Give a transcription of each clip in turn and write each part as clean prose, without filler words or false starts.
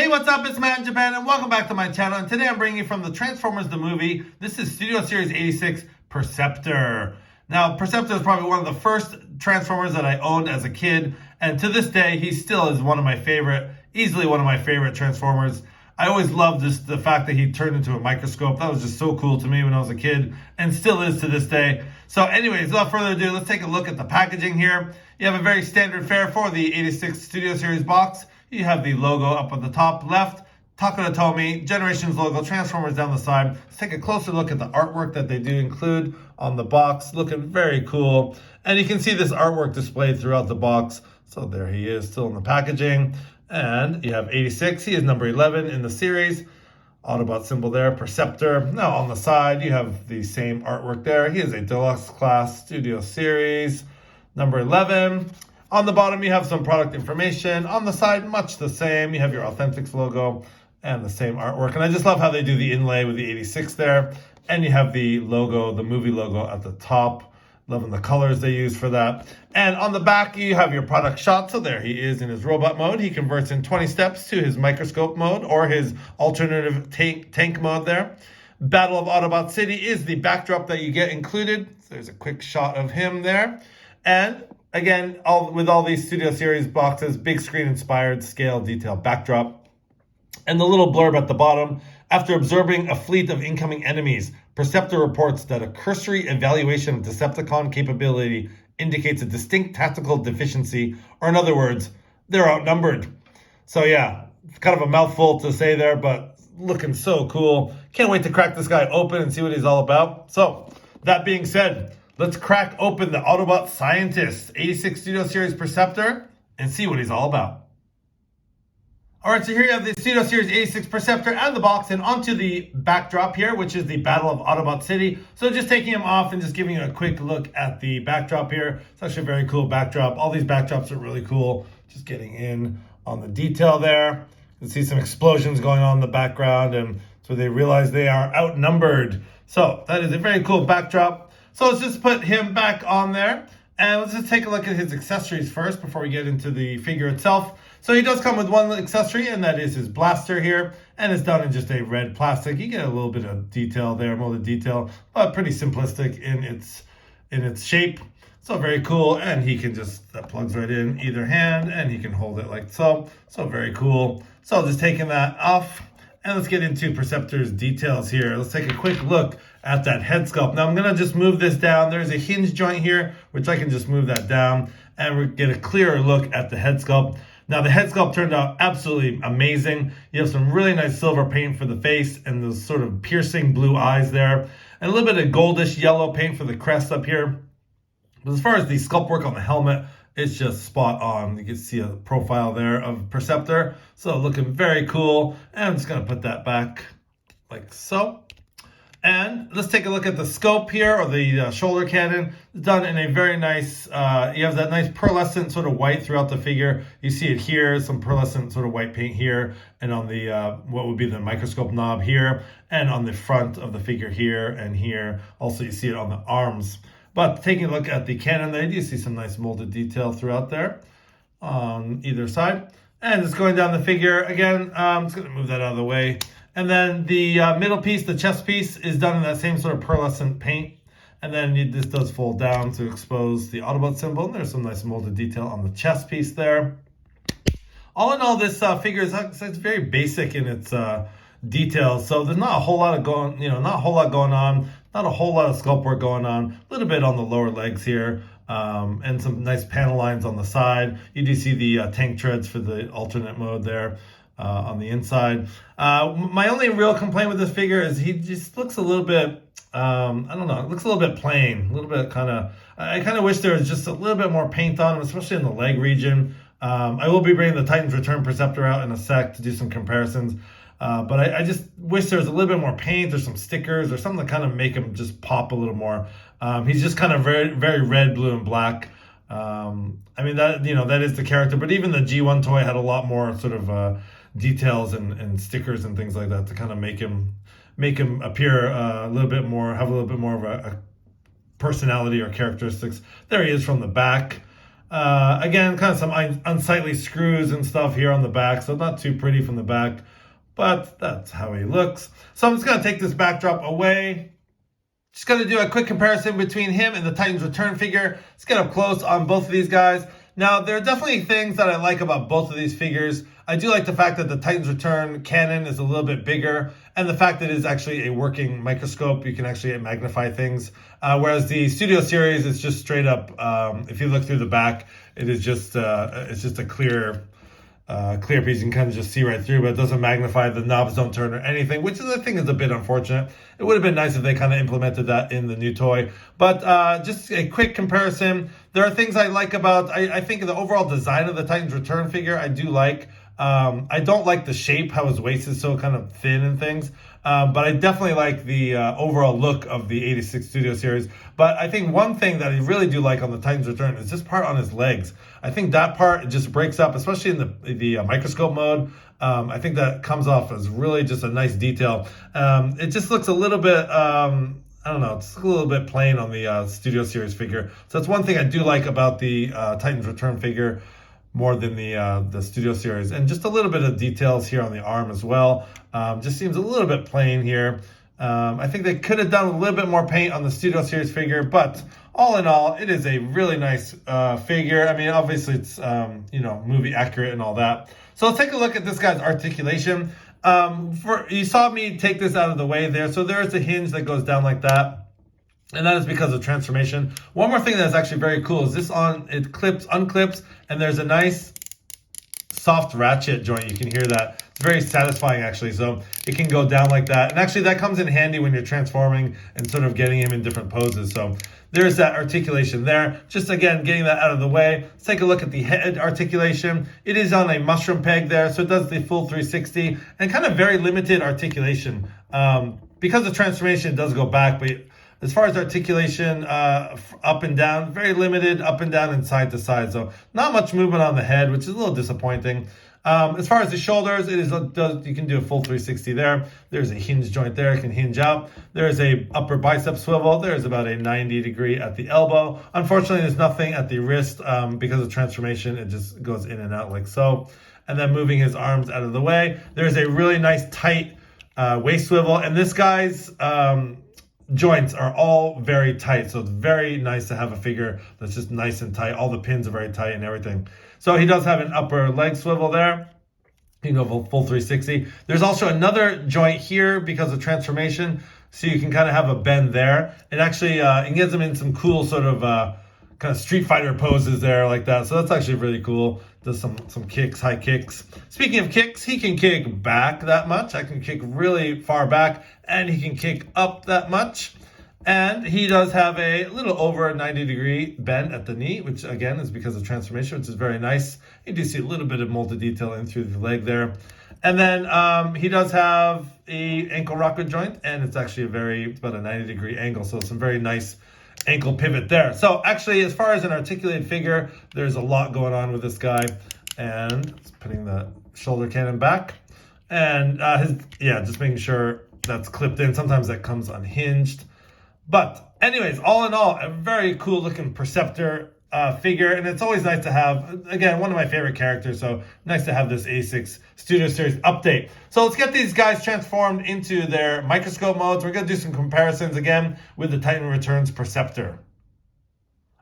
Hey, what's up? It's Matt in Japan, and welcome back to my channel. And today I'm bringing you from the Transformers the movie. This is Studio Series 86 Perceptor. Now, Perceptor is probably one of the first Transformers that I owned as a kid, and to this day, he still is one of my favorite, easily one of my favorite Transformers. I always loved the fact that he turned into a microscope. That was just so cool to me when I was a kid, and still is to this day. So anyways, without further ado, let's take a look at the packaging here. You have a very standard fare for the 86 Studio Series box. You have the logo up at the top left, Takara Tomy, Generations logo, Transformers down the side. Let's take a closer look at the artwork that they do include on the box. Looking very cool. And you can see this artwork displayed throughout the box. So there he is, still in the packaging. And you have 86. He is number 11 in the series. Autobot symbol there, Perceptor. Now on the side, you have the same artwork there. He is a deluxe class Studio Series, number 11. On the bottom, you have some product information. On the side, much the same. You have your Authentics logo and the same artwork. And I just love how they do the inlay with the 86 there. And you have the logo, the movie logo at the top. Loving the colors they use for that. And on the back, you have your product shot. So there he is in his robot mode. He converts in 20 steps to his microscope mode or his alternative tank mode there. Battle of Autobot City is the backdrop that you get included. So there's a quick shot of him there. And again, with all these Studio Series boxes, big screen inspired scale detail backdrop. And the little blurb at the bottom, after observing a fleet of incoming enemies, Perceptor reports that a cursory evaluation of Decepticon capability indicates a distinct tactical deficiency, or in other words, they're outnumbered. So yeah, it's kind of a mouthful to say there, but looking so cool. Can't wait to crack this guy open and see what he's all about. So that being said, let's crack open the Autobot Scientist 86 Studio Series Perceptor and see what he's all about. Alright, so here you have the Studio Series 86 Perceptor and the box, and onto the backdrop here, which is the Battle of Autobot City. So just taking him off and just giving you a quick look at the backdrop here. It's actually a very cool backdrop. All these backdrops are really cool. Just getting in on the detail there. You can see some explosions going on in the background, and so they realize they are outnumbered. So that is a very cool backdrop. So let's just put him back on there. And let's just take a look at his accessories first before we get into the figure itself. So he does come with one accessory, and that is his blaster here. And it's done in just a red plastic. You get a little bit of detail there, molded detail, but pretty simplistic in its shape. So very cool. And he can just, that plugs right in either hand, and he can hold it like so. So very cool. So just taking that off. And let's get into Perceptor's details here. Let's take a quick look at that head sculpt. Now I'm going to just move this down. There's a hinge joint here, which I can just move that down, and we get a clearer look at the head sculpt. Now the head sculpt turned out absolutely amazing. You have some really nice silver paint for the face and those sort of piercing blue eyes there, and a little bit of goldish yellow paint for the crest up here. But as far as the sculpt work on the helmet, it's just spot on. You can see a profile there of Perceptor. So looking very cool. And I'm just going to put that back like so. And let's take a look at the scope here, or the shoulder cannon. It's done in a very nice, you have that nice pearlescent sort of white throughout the figure. You see it here, some pearlescent sort of white paint here, and on the, what would be the microscope knob here, and on the front of the figure here and here. Also, you see it on the arms. But taking a look at the cannon there, you see some nice molded detail throughout there on either side. And just going down the figure, again, I'm just going to move that out of the way. And then the middle piece, the chest piece, is done in that same sort of pearlescent paint. And then this does fold down to expose the Autobot symbol. And there's some nice molded detail on the chest piece there. All in all, this figure is it's very basic in its details. So there's not a whole lot of going, not a whole lot going on. Not a whole lot of sculpt work going on. A little bit on the lower legs here. And some nice panel lines on the side. You do see the tank treads for the alternate mode there on the inside. My only real complaint with this figure is he just looks a little bit, I don't know, it looks a little bit plain. A little bit I kind of wish there was just a little bit more paint on him, especially in the leg region. I will be bringing the Titans Return Perceptor out in a sec to do some comparisons. But I just wish there was a little bit more paint or some stickers or something to kind of make him just pop a little more. He's just kind of very, very red, blue, and black. I mean, that is the character. But even the G1 toy had a lot more sort of details and stickers and things like that to kind of make him appear a little bit more, have a little bit more of a personality or characteristics. There he is from the back. Again, kind of some unsightly screws and stuff here on the back, so not too pretty from the back, but that's how he looks. So I'm just going to take this backdrop away. Just going to do a quick comparison between him and the Titans Return figure. Let's get up close on both of these guys. Now, there are definitely things that I like about both of these figures. I do like the fact that the Titans Return cannon is a little bit bigger, and the fact that it is actually a working microscope. You can actually magnify things. Whereas the Studio Series is just straight up, if you look through the back, it is just it's just a clear piece. You can kind of just see right through, but it doesn't magnify. The knobs don't turn or anything, which is, I think, is a bit unfortunate. It would have been nice if they kind of implemented that in the new toy. But just a quick comparison. There are things I like about, I think the overall design of the Titans Return figure, I do like. I don't like the shape, how his waist is so kind of thin and things. But I definitely like the overall look of the 86 Studio Series. But I think one thing that I really do like on the Titans Return is this part on his legs. I think that part just breaks up, especially in the microscope mode. I think that comes off as really just a nice detail. It just looks a little bit, I don't know, it's a little bit plain on the Studio Series figure. So that's one thing I do like about the Titans Return figure more than the Studio Series. And just a little bit of details here on the arm as well. Just seems a little bit plain here. I think they could have done a little bit more paint on the Studio Series figure, but all in all, it is a really nice figure. I mean, obviously it's, movie accurate and all that. So let's take a look at this guy's articulation. You saw me take this out of the way there. So there's a hinge that goes down like that. And that is because of transformation. One more thing that's actually very cool is this it unclips, and there's a nice soft ratchet joint. You can hear that. It's very satisfying, actually. So it can go down like that. And actually, that comes in handy when you're transforming and sort of getting him in different poses. So there's that articulation there. Just, again, getting that out of the way. Let's take a look at the head articulation. It is on a mushroom peg there, so it does the full 360 and kind of very limited articulation. Because of transformation, it does go back, but as far as articulation, up and down, very limited, up and down and side to side. So not much movement on the head, which is a little disappointing. As far as the shoulders, you can do a full 360 there. There's a hinge joint there, it can hinge out. There's a upper bicep swivel. There's about a 90 degree at the elbow. Unfortunately, there's nothing at the wrist because of transformation. It just goes in and out like so. And then moving his arms out of the way. There's a really nice tight waist swivel. And this guy's joints are all very tight, so it's very nice to have a figure that's just nice and tight. All the pins are very tight and everything. So he does have an upper leg swivel there. You can go full 360. There's also another joint here because of transformation, so you can kind of have a bend there. It actually it gets him in some cool sort of kind of Street Fighter poses there like that. So that's actually really cool. Does some kicks, high kicks. Speaking of kicks, he can kick back that much. I can kick really far back, and he can kick up that much. And he does have a little over 90 degree bend at the knee, which again is because of transformation, which is very nice. You do see a little bit of molded detail in through the leg there. And then he does have a ankle rocker joint, and it's actually about a 90 degree angle. So some very nice ankle pivot there. So actually, as far as an articulated figure, there's a lot going on with this guy. And putting the shoulder cannon back, and just making sure that's clipped in. Sometimes that comes unhinged. But anyways, all in all, a very cool looking Perceptor figure, and it's always nice to have, again, one of my favorite characters, so nice to have this A6 Studio Series update. So let's get these guys transformed into their microscope modes. We're going to do some comparisons again with the Titan Returns Perceptor.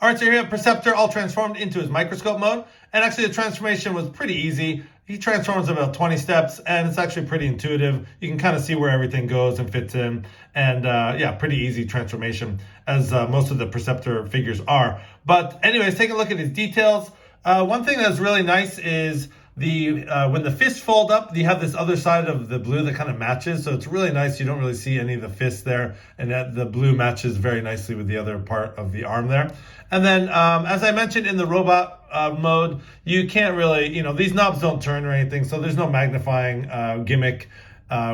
All right, so here we have Perceptor all transformed into his microscope mode, and actually the transformation was pretty easy. He transforms in about 20 steps, and it's actually pretty intuitive. You can kind of see where everything goes and fits in, and pretty easy transformation, as most of the Perceptor figures are. But anyways, take a look at his details. One thing that's really nice is when the fists fold up, you have this other side of the blue that kind of matches. So it's really nice. You don't really see any of the fists there, and that the blue matches very nicely with the other part of the arm there. And then, as I mentioned in the robot mode, you can't really, these knobs don't turn or anything, so there's no magnifying gimmick,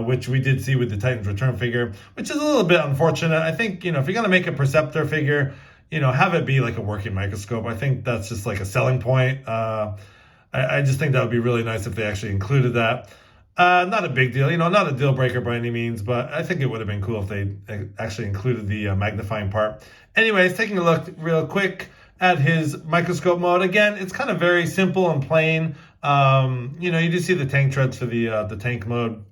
which we did see with the Titans Return figure, which is a little bit unfortunate. I think, if you're going to make a Perceptor figure, have it be like a working microscope. I think that's just like a selling point. I just think that would be really nice if they actually included that. Not a big deal, not a deal breaker by any means, but I think it would have been cool if they actually included the magnifying part. Anyways, taking a look real quick at his microscope mode. Again, it's kind of very simple and plain. You do see the tank treads for the tank mode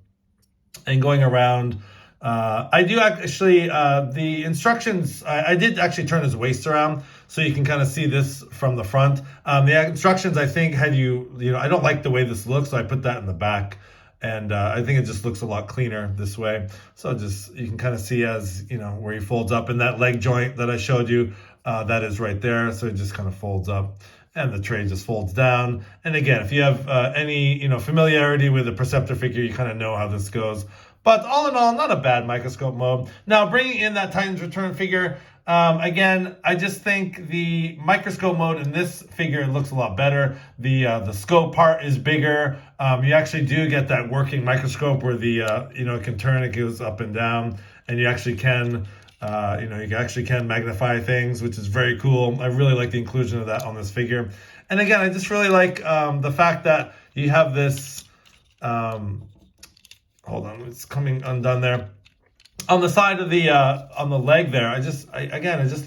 and going around. I do actually, the instructions, I did actually turn his waist around so you can kind of see this from the front. The instructions, I think, had I don't like the way this looks, so I put that in the back. And I think it just looks a lot cleaner this way. So you can kind of see as, where he folds up in that leg joint that I showed you, that is right there. So it just kind of folds up and the tray just folds down. And again, if you have any, familiarity with the Perceptor figure, you kind of know how this goes. But all in all, not a bad microscope mode. Now, bringing in that Titans Return figure, again, I just think the microscope mode in this figure looks a lot better. The scope part is bigger. You actually do get that working microscope where it can turn, it goes up and down, and you actually can, magnify things, which is very cool. I really like the inclusion of that on this figure. And again, I just really like the fact that you have this. Hold on, it's coming undone there. On the side of on the leg there, I just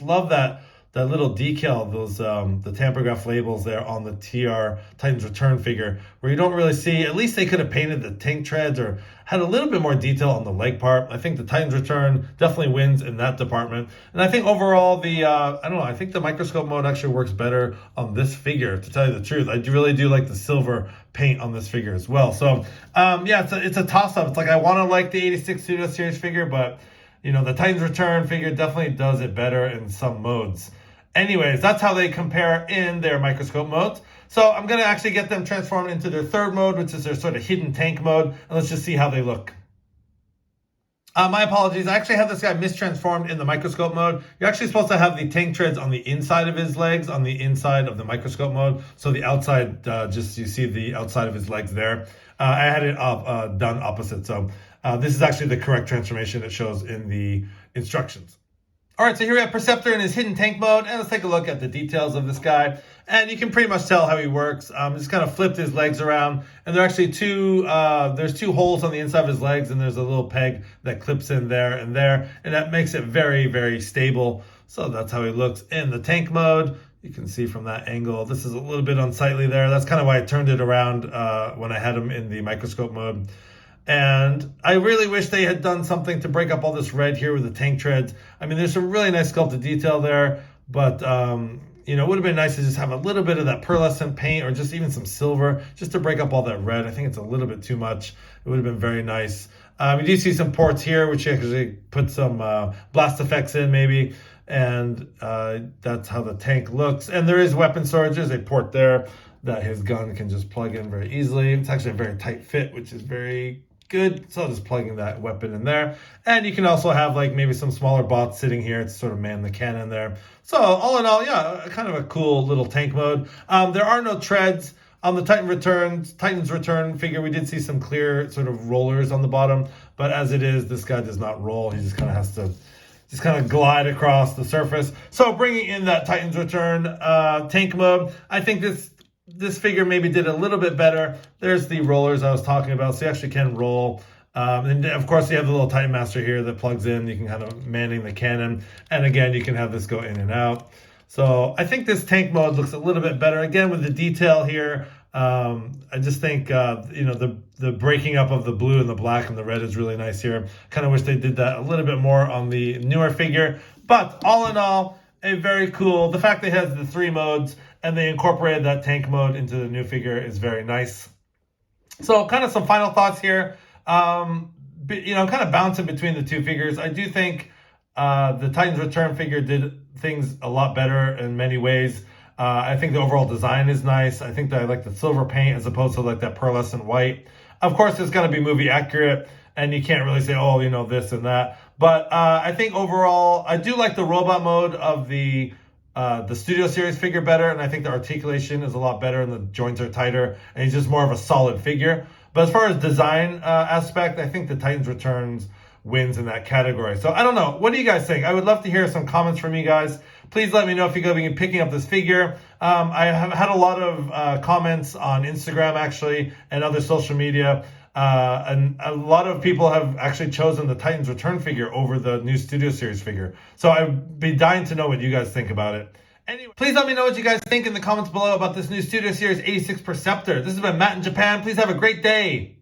love that little decal, those the tampograph labels there on the TR Titans Return figure, where you don't really see. At least they could have painted the tank treads or had a little bit more detail on the leg part. I think the Titans Return definitely wins in that department. And I think overall I think the microscope mode actually works better on this figure, to tell you the truth. I really do like the silver paint on this figure as well. So it's a toss-up. It's like I want to like the 86 Studio Series figure, but the Titans Return figure definitely does it better in some modes. Anyways, that's how they compare in their microscope modes. So I'm going to actually get them transformed into their third mode, which is their sort of hidden tank mode. And let's just see how they look. My apologies. I actually have this guy mistransformed in the microscope mode. You're actually supposed to have the tank treads on the inside of his legs, on the inside of the microscope mode. So the outside, you see the outside of his legs there. I had it done opposite. So this is actually the correct transformation it shows in the instructions. All right, so here we have Perceptor in his hidden tank mode, and let's take a look at the details of this guy. And you can pretty much tell how he works. Just kind of flipped his legs around, and there are actually there's two holes on the inside of his legs, and there's a little peg that clips in there, and that makes it very, very stable. So that's how he looks in the tank mode. You can see from that angle, this is a little bit unsightly there. That's kind of why I turned it around when I had him in the microscope mode. And I really wish they had done something to break up all this red here with the tank treads. I mean, there's some really nice sculpted detail there, but it would have been nice to just have a little bit of that pearlescent paint or just even some silver just to break up all that red. I think it's a little bit too much. It would have been very nice. You do see some ports here, which you actually put some blast effects in maybe, and that's how the tank looks. And there is weapon storage. There's a port there that his gun can just plug in very easily. It's actually a very tight fit, which is very good. So just plugging that weapon in there. And you can also have like maybe some smaller bots sitting here to sort of man the cannon there. So all in all, kind of a cool little tank mode. There are no treads. On the Titans Return figure, we did see some clear sort of rollers on the bottom. But as it is, this guy does not roll. He just kind of has to just kind of glide across the surface. So bringing in that Titans Return tank mode, I think this figure maybe did a little bit better. There's the rollers I was talking about, so you actually can roll. And of course, you have the little Titan Master here that plugs in. You can kind of manning the cannon. And again, you can have this go in and out. So I think this tank mode looks a little bit better. Again, with the detail here, I just think, the breaking up of the blue and the black and the red is really nice here. Kind of wish they did that a little bit more on the newer figure. But all in all, a very cool. The fact that it has the 3 modes and they incorporated that tank mode into the new figure is very nice. So kind of some final thoughts here. Kind of bouncing between the two figures. I do think the Titans Return figure did things a lot better in many ways. I think the overall design is nice. I think that I like the silver paint as opposed to like that pearlescent white. Of course, it's going to be movie accurate, and you can't really say, this and that. But I think overall, I do like the robot mode of the Studio Series figure better, and I think the articulation is a lot better, and the joints are tighter, and he's just more of a solid figure. But as far as design aspect, I think the Titans Returns wins in that category. So I don't know. What do you guys think? I would love to hear some comments from you guys. Please let me know if you're going to be picking up this figure. I have had a lot of comments on Instagram, actually, and other social media. And a lot of people have actually chosen the Titans Return figure over the new Studio Series figure. So I'd be dying to know what you guys think about it. Anyway, please let me know what you guys think in the comments below about this new Studio Series 86 Perceptor. This has been Matt in Japan. Please have a great day.